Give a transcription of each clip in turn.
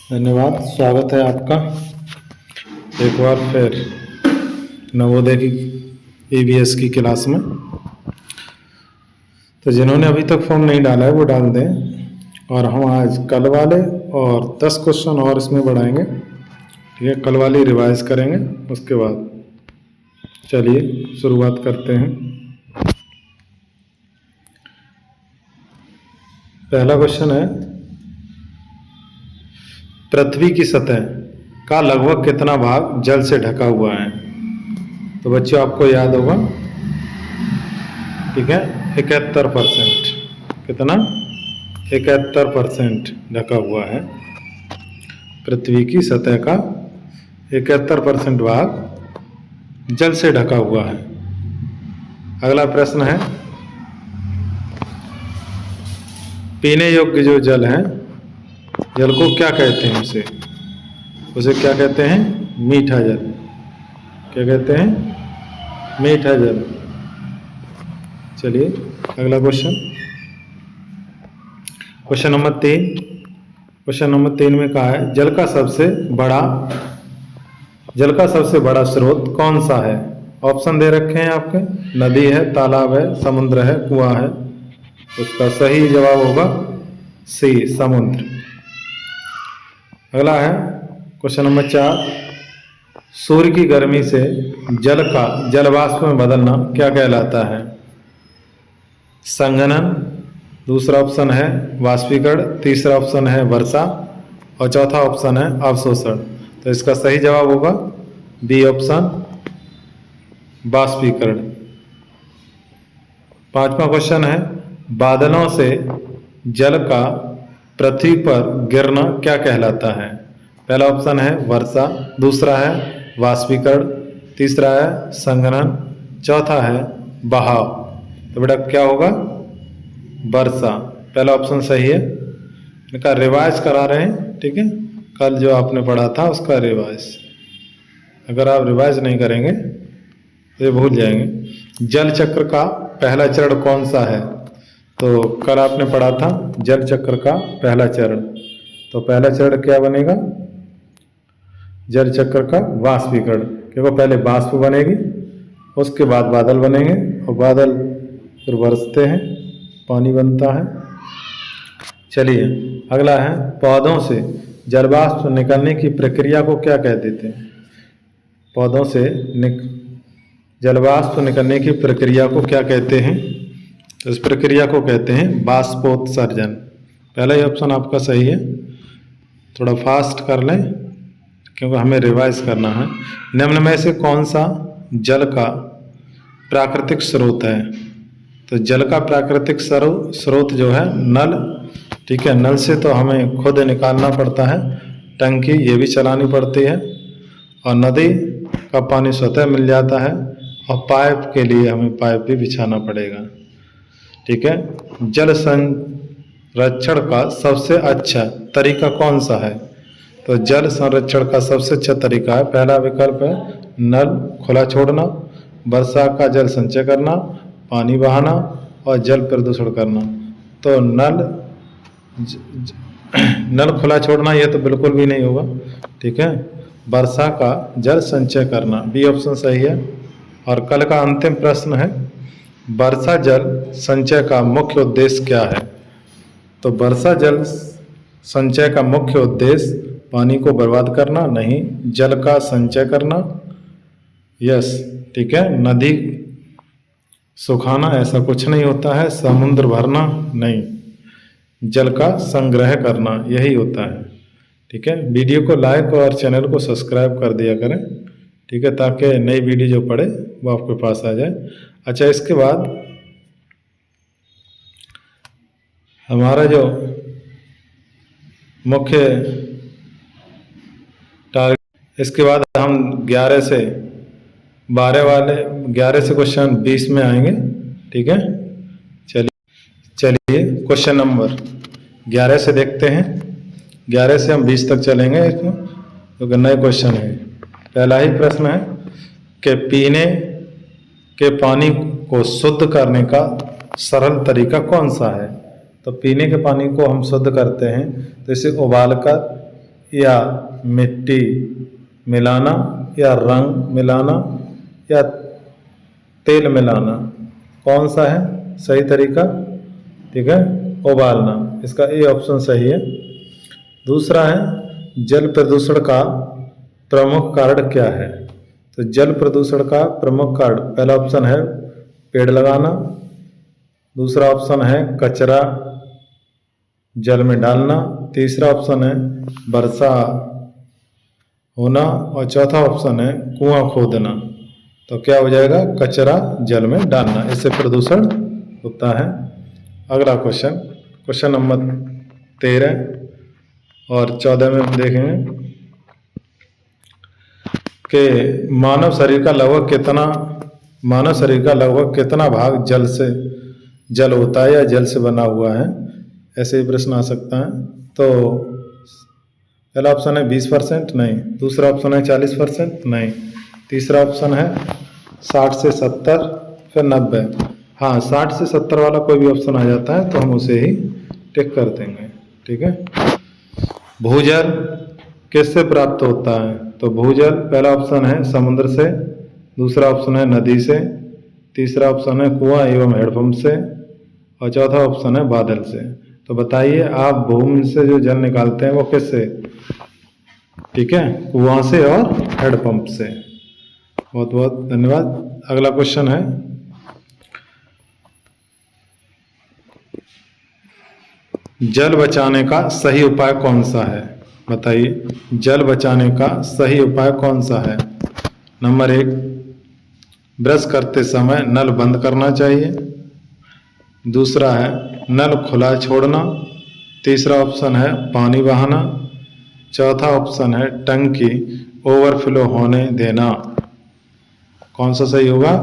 धन्यवाद। स्वागत है आपका एक बार फिर नवोदय की ईवीएस की क्लास में। तो जिन्होंने अभी तक फॉर्म नहीं डाला है वो डाल दें। और हम आज कल वाले और 10 क्वेश्चन और इसमें बढ़ाएंगे। ठीक है, कल वाली रिवाइज करेंगे। उसके बाद चलिए शुरुआत करते हैं। पहला क्वेश्चन है, पृथ्वी की सतह का लगभग कितना भाग जल से ढका हुआ है? तो बच्चों आपको याद होगा, ठीक है, 71%। कितना? 71% ढका हुआ है। पृथ्वी की सतह का 71% भाग जल से ढका हुआ है। अगला प्रश्न है, पीने योग्य जो जल है, जल को क्या कहते हैं? उसे क्या कहते हैं? मीठा जल। क्या कहते हैं? मीठा जल। चलिए अगला question, question number 3। Question number 3 में कहा है, जल का सबसे बड़ा स्रोत कौन सा है? ऑप्शन दे रखे हैं आपके, नदी है, तालाब है, समुद्र है, कुआं है। उसका सही जवाब होगा सी, समुद्र। अगला है क्वेश्चन नंबर 4, सूर्य की गर्मी से जल का जलवाष्प में बदलना क्या कहलाता है? संघनन, दूसरा ऑप्शन है वाष्पीकरण, तीसरा ऑप्शन है वर्षा और चौथा ऑप्शन है अवशोषण। तो इसका सही जवाब होगा बी ऑप्शन, वाष्पीकरण। 5वां क्वेश्चन है, बादलों से जल का पृथ्वी पर गिरना क्या कहलाता है? पहला ऑप्शन है वर्षा, दूसरा है वाष्पीकरण, तीसरा है संघनन, चौथा है बहाव। तो बेटा क्या होगा? वर्षा। पहला ऑप्शन सही है। इनका रिवाइज करा रहे हैं, ठीक है, कल जो आपने पढ़ा था उसका रिवाइज। अगर आप रिवाइज नहीं करेंगे तो ये भूल जाएंगे। जल चक्र का पहला चरण कौन सा है? तो कल आपने पढ़ा था जल चक्र का पहला चरण। तो पहला चरण क्या बनेगा? जल चक्र का वाष्पीकरण, क्योंकि पहले वाष्प बनेगी, उसके बाद बादल बनेंगे और बादल फिर बरसते हैं, पानी बनता है। चलिए अगला है, पौधों से जलवाष्प निकलने की प्रक्रिया को क्या कह देते हैं? पौधों से जलवाष्प निकलने की प्रक्रिया को क्या कहते हैं? तो इस प्रक्रिया को कहते हैं बाष्पोत्सर्जन। पहला ही ऑप्शन आपका सही है। थोड़ा फास्ट कर लें क्योंकि हमें रिवाइज करना है। निम्न में से कौन सा जल का प्राकृतिक स्रोत है? तो जल का प्राकृतिक स्रोत जो है नल, ठीक है, नल से तो हमें खुद निकालना पड़ता है, टंकी ये भी चलानी पड़ती है, और नदी का पानी स्वतः मिल जाता है, और पाइप के लिए हमें पाइप भी बिछाना पड़ेगा। ठीक है, जल संरक्षण का सबसे अच्छा तरीका कौन सा है? तो जल संरक्षण का सबसे अच्छा तरीका है, पहला विकल्प है नल खुला छोड़ना, वर्षा का जल संचय करना, पानी बहाना और जल प्रदूषण करना। तो नल खुला छोड़ना ये तो बिल्कुल भी नहीं होगा, ठीक है। वर्षा का जल संचय करना, बी ऑप्शन सही है। और कल का अंतिम प्रश्न है, वर्षा जल संचय का मुख्य उद्देश्य क्या है? तो वर्षा जल संचय का मुख्य उद्देश्य पानी को बर्बाद करना नहीं, जल का संचय करना, यस, ठीक है। नदी सुखाना ऐसा कुछ नहीं होता है, समुद्र भरना नहीं, जल का संग्रह करना यही होता है, ठीक है। वीडियो को लाइक और चैनल को सब्सक्राइब कर दिया करें, ठीक है, ताकि नई वीडियो जो पड़े वो आपके पास आ जाए। अच्छा, इसके बाद हमारा जो मुख्य टारगेट, इसके बाद हम 11 से 12 वाले 11 से क्वेश्चन 20 में आएंगे, ठीक है। चलिए क्वेश्चन नंबर 11 से देखते हैं। 11 से हम 20 तक चलेंगे इसमें, क्योंकि नए क्वेश्चन है। पहला ही प्रश्न है कि पीने के पानी को शुद्ध करने का सरल तरीका कौन सा है? तो पीने के पानी को हम शुद्ध करते हैं तो इसे उबालकर या मिट्टी मिलाना या रंग मिलाना या तेल मिलाना, कौन सा है सही तरीका? ठीक है, उबालना, इसका ए ऑप्शन सही है। दूसरा है जल प्रदूषण का प्रमुख कारण क्या है? तो जल प्रदूषण का प्रमुख कारण पहला ऑप्शन है पेड़ लगाना, दूसरा ऑप्शन है कचरा जल में डालना, तीसरा ऑप्शन है वर्षा होना और चौथा ऑप्शन है कुआं खोदना। तो क्या हो जाएगा? कचरा जल में डालना, इससे प्रदूषण होता है। अगला क्वेश्चन, क्वेश्चन नंबर 13 और 14 में हम देखेंगे कि मानव शरीर का लगभग कितना भाग जल होता है या जल से बना हुआ है? ऐसे ही प्रश्न आ सकता है। तो पहला ऑप्शन है 20%, नहीं। दूसरा ऑप्शन है 40%, नहीं। तीसरा ऑप्शन है 60 से 70, फिर 90। हाँ, 60 से 70 वाला कोई भी ऑप्शन आ जाता है तो हम उसे ही टिक कर देंगे। ठीक है। भूजल किससे प्राप्त होता है? तो भूजल पहला ऑप्शन है समुद्र से, दूसरा ऑप्शन है नदी से, तीसरा ऑप्शन है कुआं एवं हैंडपंप से और चौथा ऑप्शन है बादल से। तो बताइए आप, भूमि से जो जल निकालते हैं वो किससे? ठीक है, कुआं से और हैंडपंप से। बहुत बहुत धन्यवाद। अगला क्वेश्चन है जल बचाने का सही उपाय कौन सा है? बताइए, जल बचाने का सही उपाय कौन सा है? नंबर 1, ब्रश करते समय नल बंद करना चाहिए। दूसरा है नल खुला छोड़ना। तीसरा ऑप्शन है पानी बहाना। चौथा ऑप्शन है टंकी ओवरफ्लो होने देना। कौन सा सही होगा?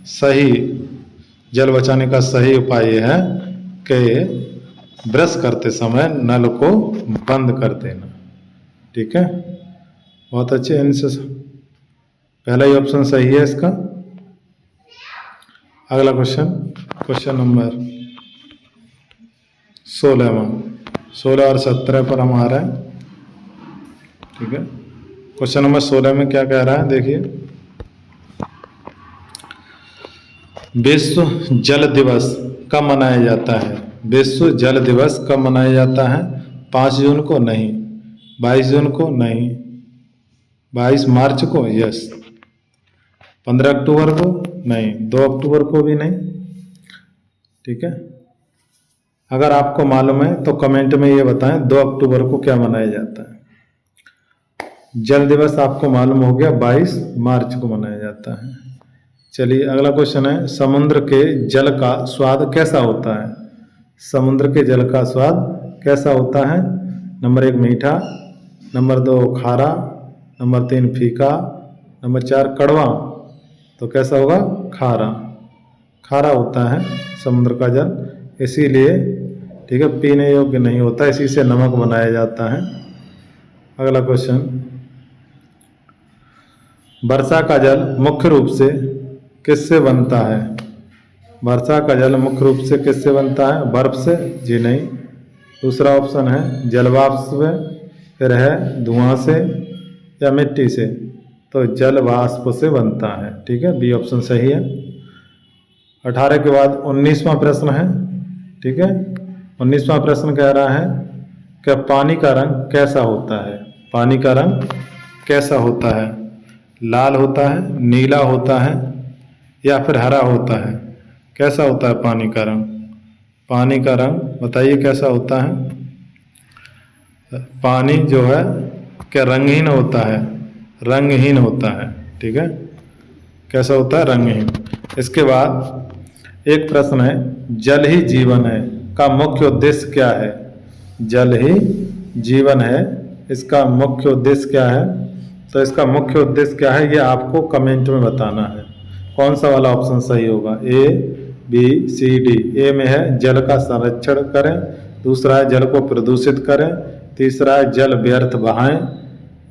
सही जल बचाने का सही उपाय यह है कि ब्रश करते समय नल को बंद कर देना। ठीक है, बहुत अच्छे। इनसे पहला ही ऑप्शन सही है इसका। अगला क्वेश्चन, क्वेश्चन नंबर 16 और 17 पर हम आ रहे हैं। ठीक है, क्वेश्चन नंबर 16 में क्या कह रहा है देखिए, विश्व जल दिवस कब मनाया जाता है? विश्व जल दिवस कब मनाया जाता है? 5 जून को? नहीं। 22 जून को? नहीं। 22 मार्च को? यस। 15 अक्टूबर को? नहीं। 2 अक्टूबर को भी नहीं। ठीक है, अगर आपको मालूम है तो कमेंट में ये बताएं 2 अक्टूबर को क्या मनाया जाता है। जल दिवस आपको मालूम हो गया 22 मार्च को मनाया जाता है। चलिए अगला क्वेश्चन है समुद्र के जल का स्वाद कैसा होता है? समुद्र के जल का स्वाद कैसा होता है? नंबर 1 मीठा, नंबर 2 खारा, नंबर 3 फीका, नंबर 4 कड़वा। तो कैसा होगा? खारा। खारा होता है समुद्र का जल, इसीलिए ठीक है पीने योग्य नहीं होता, इसी से नमक बनाया जाता है। अगला क्वेश्चन, वर्षा का जल मुख्य रूप से किससे बनता है? वर्षा का जल मुख्य रूप से किससे बनता है? बर्फ से? जी नहीं। दूसरा ऑप्शन है जलवाष्प से, फिर है धुआं से या मिट्टी से। तो जल वाष्प से बनता है। ठीक है, बी ऑप्शन सही है। 18 के बाद 19वां प्रश्न है। ठीक है, 19वां प्रश्न कह रहा है कि पानी का रंग कैसा होता है? पानी का रंग कैसा होता है? लाल होता है, नीला होता है या फिर हरा होता है? कैसा होता है पानी का रंग? पानी का रंग बताइए कैसा होता है? पानी जो है क्या रंगहीन होता है? रंगहीन होता है। ठीक है, कैसा होता है? रंगहीन। इसके बाद एक प्रश्न है जल ही जीवन है का मुख्य उद्देश्य क्या है? जल ही जीवन है, इसका मुख्य उद्देश्य क्या है? तो इसका मुख्य उद्देश्य क्या है ये आपको कमेंट में बताना है। कौन सा वाला ऑप्शन सही होगा? ए, बी, सी, डी। ए में है जल का संरक्षण करें, दूसरा है जल को प्रदूषित करें, तीसरा है जल व्यर्थ बहाएं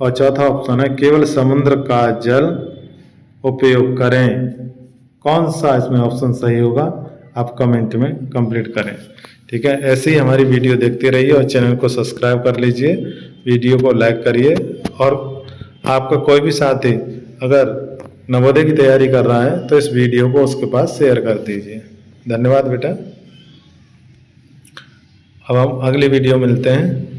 और चौथा ऑप्शन है केवल समुद्र का जल उपयोग करें। कौन सा इसमें ऑप्शन सही होगा आप कमेंट में कंप्लीट करें। ठीक है, ऐसे ही हमारी वीडियो देखते रहिए और चैनल को सब्सक्राइब कर लीजिए वीडियो को लाइक करिए और आपका कोई भी साथी अगर नवोदय की तैयारी कर रहा है तो इस वीडियो को उसके पास शेयर कर दीजिए। धन्यवाद बेटा। अब हम अगली वीडियो मिलते हैं।